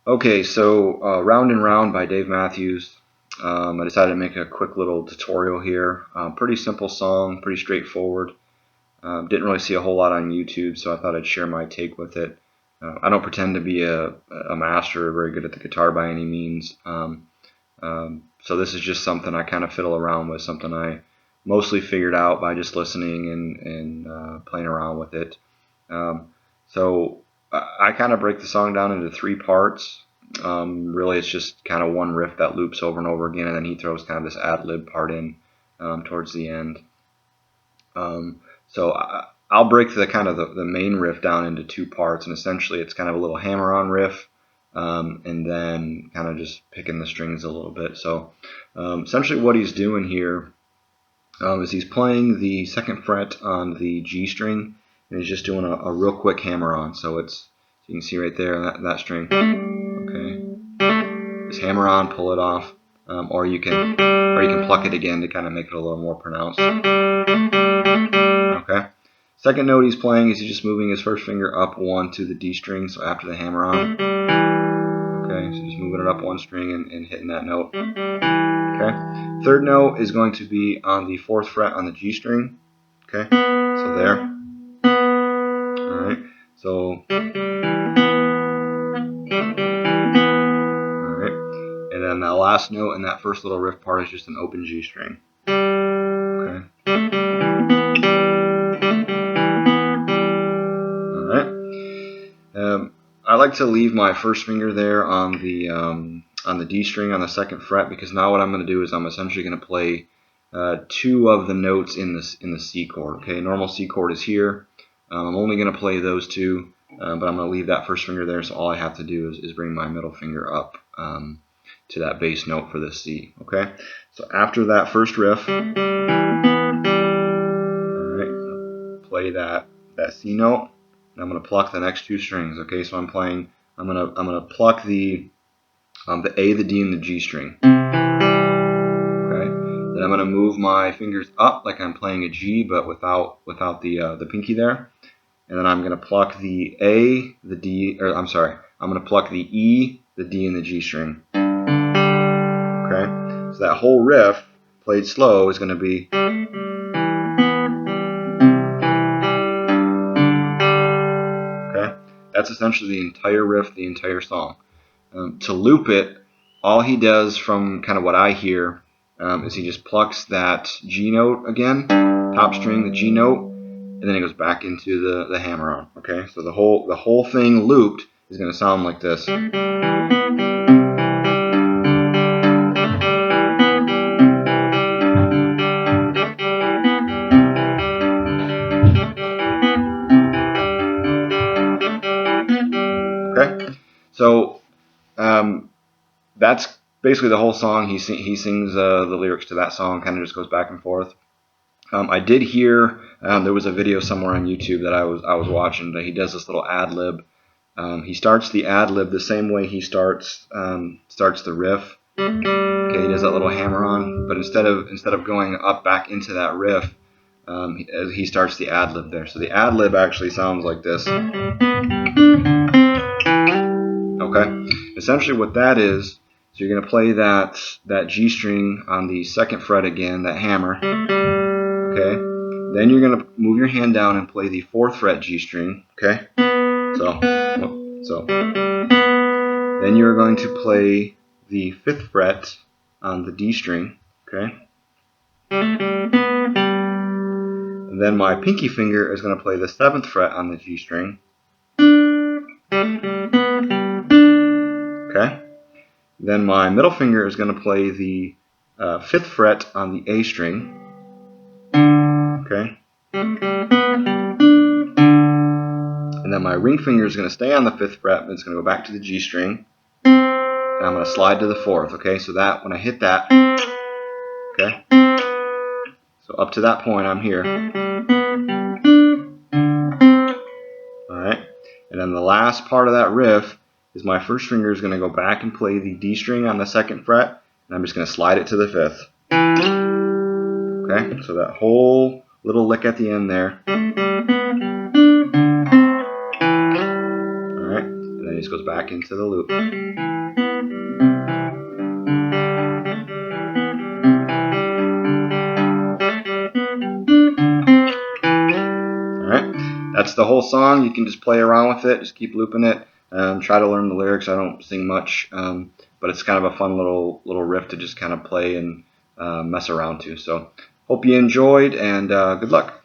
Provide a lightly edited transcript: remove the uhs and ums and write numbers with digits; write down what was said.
Okay, so Round and Round by Dave Matthews. I decided to make a quick little tutorial here. Pretty simple song, pretty straightforward. Didn't really see a whole lot on YouTube, so I thought I'd share my take with it. I don't pretend to be a master or very good at the guitar by any means. So this is just something I kind of fiddle around with, something I mostly figured out by just listening and playing around with it. So I kind of break the song down into three parts. Really, it's just kind of one riff that loops over and over again, and then he throws kind of this ad-lib part in towards the end. So I'll break the kind of the main riff down into two parts, and essentially it's kind of a little hammer-on riff, and then kind of just picking the strings a little bit. So essentially what he's doing here is he's playing the second fret on the G string, and he's just doing a real quick hammer-on. So it's, you can see right there that string. Okay, just hammer on, pull it off, or you can pluck it again to kind of make it a little more pronounced. Okay. Second note he's playing is he's just moving his first finger up one to the D string, so after the hammer on. Okay, so just moving it up one string and hitting that note. Okay. Third note is going to be on the fourth fret on the G string. Okay, so there. Alright, so. Alright, and then the last note in that first little riff part is just an open G string. Okay. I like to leave my first finger there on the D string on the second fret, because now what I'm going to do is I'm essentially going to play two of the notes in the C chord. Okay, normal C chord is here. I'm only going to play those two, but I'm going to leave that first finger there. So all I have to do is bring my middle finger up to that bass note for the C. Okay, so after that first riff, all right, play that C note. I'm going to pluck the next two strings. Okay, so I'm gonna pluck the A, the D, and the G string. Okay, then I'm going to move my fingers up like I'm playing a G, but without the pinky there. And then I'm going to pluck the A, the D, or I'm sorry, I'm going to pluck the E, the D, and the G string. Okay, so that whole riff played slow is going to be. That's essentially the entire riff, the entire song. To loop it, all he does from kind of what I hear is he just plucks that G note again, top string, the G note, and then he goes back into the hammer-on. Okay, so the whole thing looped is going to sound like this. Okay, so that's basically the whole song. He sings the lyrics to that song, kind of just goes back and forth. I did hear there was a video somewhere on YouTube that I was watching that he does this little ad lib. He starts the ad lib the same way he starts the riff. Okay, he does that little hammer on, but instead of going up back into that riff, he starts the ad lib there. So the ad lib actually sounds like this. Okay, essentially what that is, so you're going to play that G string on the second fret again, that hammer. Okay, then you're going to move your hand down and play the fourth fret G string. Okay, so then you're going to play the fifth fret on the D string. Okay, and then my pinky finger is going to play the seventh fret on the G string. Okay, then my middle finger is going to play the fifth fret on the A string. Okay, and then my ring finger is going to stay on the fifth fret, but it's going to go back to the G string. And I'm going to slide to the fourth. Okay, so that when I hit that, okay, so up to that point I'm here. Alright, and then the last part of that riff is my first finger is going to go back and play the D string on the second fret, and I'm just going to slide it to the fifth. Okay, so that whole little lick at the end there. Alright, and then just goes back into the loop. Alright, that's the whole song. You can just play around with it, just keep looping it. Try to learn the lyrics. I don't sing much, but it's kind of a fun little riff to just kind of play and mess around to. So hope you enjoyed, and good luck.